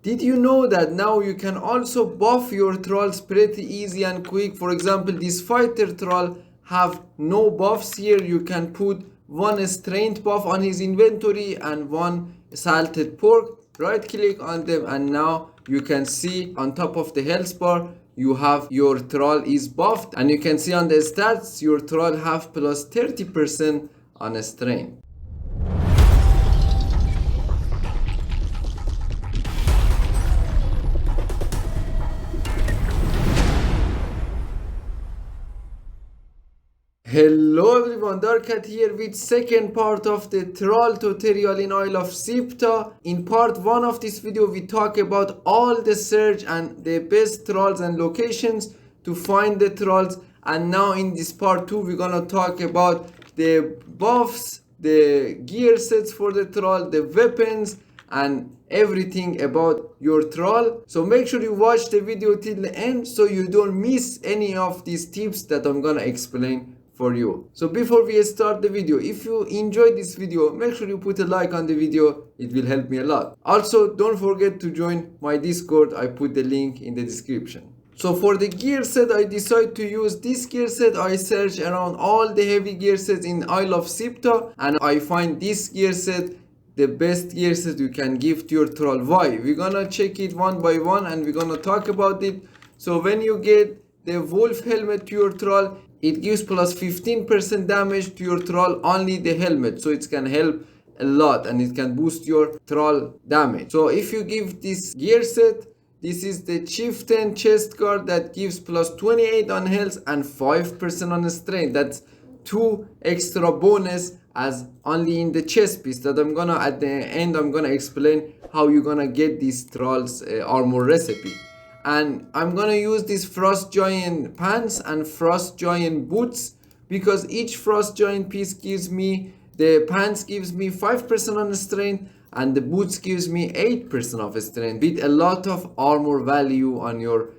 Did you know that now you can also buff your Thralls pretty easy and quick? For example, this fighter Thrall have no buffs here. You can put one strength buff on his inventory and one salted pork. Right click on them and now you can see on top of the health bar you have your Thrall is buffed, and you can see on the stats your Thrall have plus 30% on strength. Hello everyone, Darkat here with second part of the Thrall tutorial in Isle of Sipta. In part 1 of this video we talk about all the search and the best Thralls and locations to find the Thralls, and now in this part 2 we're gonna talk about the buffs, the gear sets for the Thrall, the weapons and everything about your Thrall. So make sure you watch the video till the end so you don't miss any of these tips that I'm gonna explain for you. So before we start the video, if you enjoyed this video, make sure you put a like on the video. It will help me a lot. Also, don't forget to join my Discord. I put the link in the description. So for the gear set, I decided to use this gear set. I search around all the heavy gear sets in Isle of Sipta and I find this gear set the best gear set you can give to your Thrall. Why? We're gonna check it one by one and we're gonna talk about it. So when you get the wolf helmet to your Thrall, it gives plus 15% damage to your Thrall, only the helmet, so it can help a lot and it can boost your Thrall damage. So if you give this gear set, this is the chieftain chest guard that gives plus 28 on health and 5% on strength. That's 2 extra bonus as only in the chest piece that I'm gonna at the end I'm gonna explain how you're gonna get this Thrall's armor recipe. And I'm gonna use this frost giant pants and frost giant boots because each frost giant piece gives me, the pants gives me 5% on strength and the boots gives me 8% of strength with a lot of armor value on your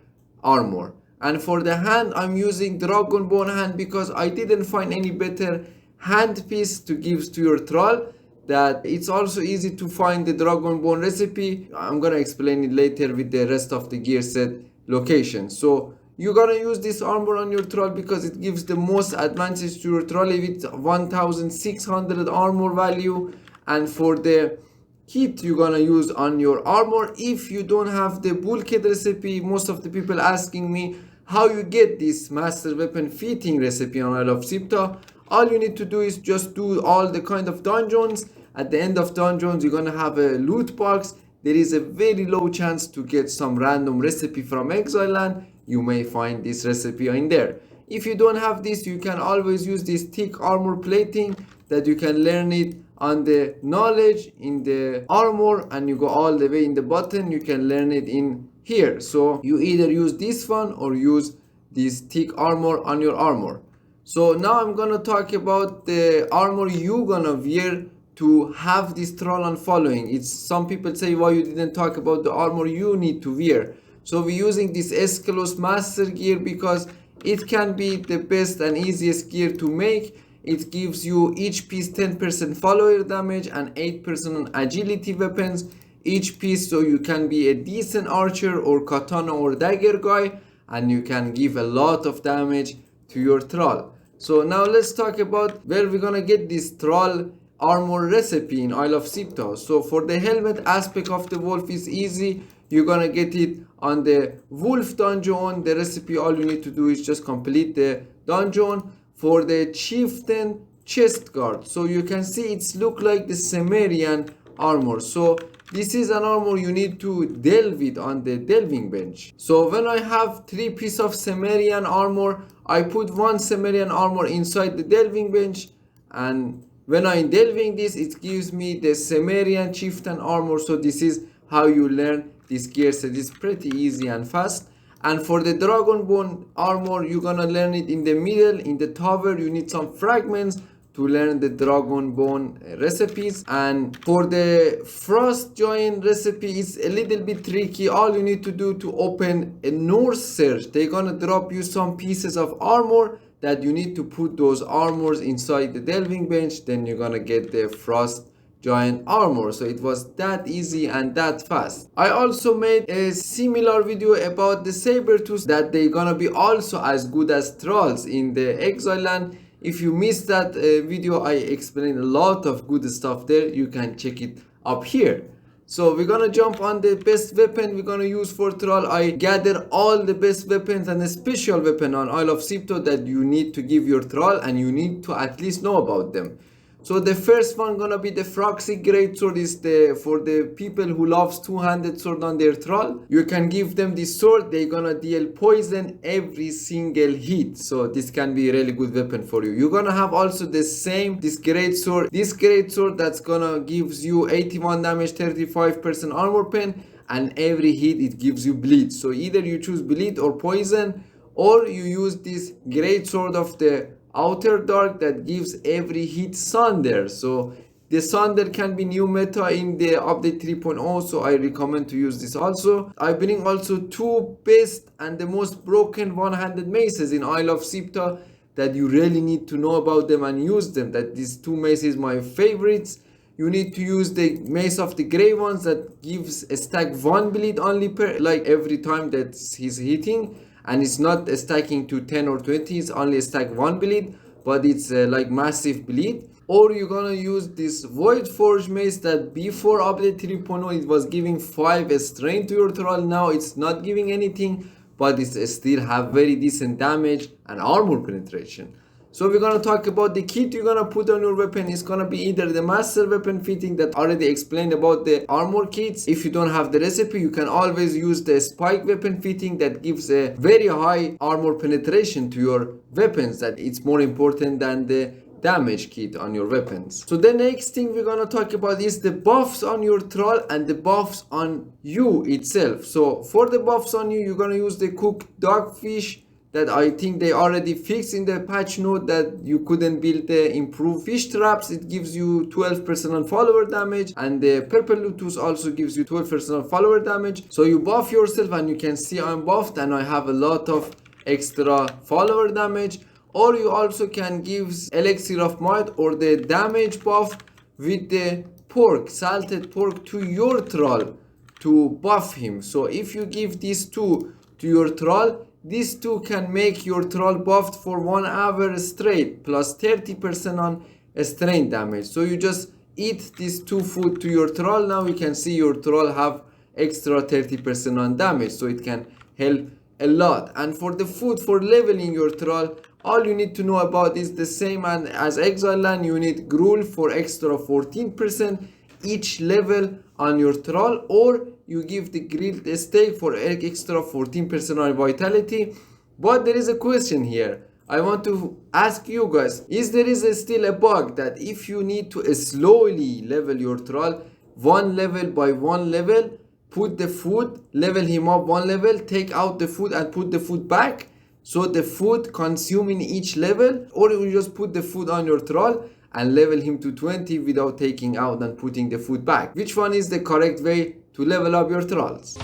armor. And for the hand, I'm using dragon bone hand because I didn't find any better hand piece to give to your Thrall. That it's also easy to find the dragon bone recipe. I'm gonna explain it later with the rest of the gear set location. So you're gonna use this armor on your Thrall because it gives the most advantage to your Thrall with 1600 armor value. And for the kit you're gonna use on your armor, if you don't have the bulkhead recipe, most of the people asking me how you get this master weapon fitting recipe on Isle of Sipta. All you need to do is just do all the kind of dungeons. At the end of dungeons you're gonna have a loot box. There is a very low chance to get some random recipe from exile land. You may find this recipe in there. If you don't have this, you can always use this thick armor plating that you can learn it on the knowledge in the armor, and you go all the way in the button, you can learn it in here. So you either use this one or use this thick armor on your armor. So now I'm gonna talk about the armor you gonna wear to have this Thrall on following. It's some people say why you didn't talk about the armor you need to wear. So we're using this Escalos master gear because it can be the best and easiest gear to make. It gives you each piece 10% follower damage and 8% on agility weapons each piece, so you can be a decent archer or katana or dagger guy and you can give a lot of damage to your Thrall. So now let's talk about where we're gonna get this Thrall armor recipe in Isle of Sipta. So for the helmet aspect of the wolf is easy. You're gonna get it on the wolf dungeon. The recipe, all you need to do is just complete the dungeon. For the chieftain chest guard, so you can see it's look like the Sumerian armor. So this is an armor you need to delve it on the delving bench. So when I have 3 pieces of Sumerian armor, I put 1 Sumerian armor inside the delving bench, and when I'm delving this, it gives me the Sumerian chieftain armor. So this is how you learn this gear set. It's pretty easy and fast. And for the dragon bone armor, you're gonna learn it in the middle, in the tower. You need some fragments to learn the dragon bone recipes. And for the frost giant recipe, it's a little bit tricky. All you need to do to open a north search, they're gonna drop you some pieces of armor that you need to put those armors inside the delving bench. Then you're gonna get the frost giant armor. So it was that easy and that fast. I also made a similar video about the saber-tooth that they gonna be also as good as Thralls in the exile land. If you missed that video, I explained a lot of good stuff there. You can check it up here. So we're gonna jump on the best weapon we're gonna use for Thrall. I gather all the best weapons and a special weapon on Isle of Sipta that you need to give your Thrall, and you need to at least know about them. So the first one gonna be the Froxy Greatsword. Is for the people who loves two-handed sword on their Thrall. You can give them this sword. They gonna deal poison every single hit. So this can be a really good weapon for you. You're gonna have also the same this Greatsword. This Greatsword that's gonna gives you 81 damage, 35% armor pen, and every hit it gives you bleed. So either you choose bleed or poison, or you use this Greatsword of the Outer Dark that gives every hit Sunder. So the Sunder can be new meta in the update 3.0, so I recommend to use this also. I bring also two best and the most broken one-handed maces in Isle of Sipta that you really need to know about them and use them. That these two maces my favorites. You need to use the mace of the gray ones that gives a stack 1 bleed only per like every time that he's hitting, and it's not stacking to 10 or 20, it's only a stack 1 bleed, but it's like massive bleed. Or you're gonna use this Void Forge mace that before update 3.0 it was giving 5 strength to your Thrall. Now it's not giving anything, but it still have very decent damage and armor penetration. So we're gonna talk about the kit you're gonna put on your weapon. It's gonna be either the master weapon fitting that already explained about the armor kits. If you don't have the recipe, you can always use the spike weapon fitting that gives a very high armor penetration to your weapons. That it's more important than the damage kit on your weapons. So the next thing we're gonna talk about is the buffs on your Thrall and the buffs on you itself. So for the buffs on you, you're gonna use the cooked dogfish that I think they already fixed in the patch note, that you couldn't build the improved fish traps. It gives you 12% on follower damage, and the purple lotus also gives you 12% on follower damage. So you buff yourself, and you can see I'm buffed and I have a lot of extra follower damage. Or you also can give elixir of might or the damage buff with the pork, salted pork, to your Thrall to buff him. So if you give these two to your Thrall, these two can make your Thrall buffed for 1 hour straight, plus 30% on strength damage. So you just eat these two food to your Thrall. Now you can see your Thrall have extra 30% on damage, so it can help a lot. And for the food for leveling your Thrall, all you need to know about is the same and as Exile Land. You need gruel for extra 14% each level on your Thrall, or you give the grilled steak for extra 14% on vitality. But there is a question here. I want to ask you guys, is there still a bug that if you need to slowly level your Thrall, 1 level by 1 level, put the food, level him up 1 level, take out the food and put the food back, so the food consume in each level? Or you just put the food on your Thrall and level him to 20 without taking out and putting the food back? Which one is the correct way to level up your Thralls?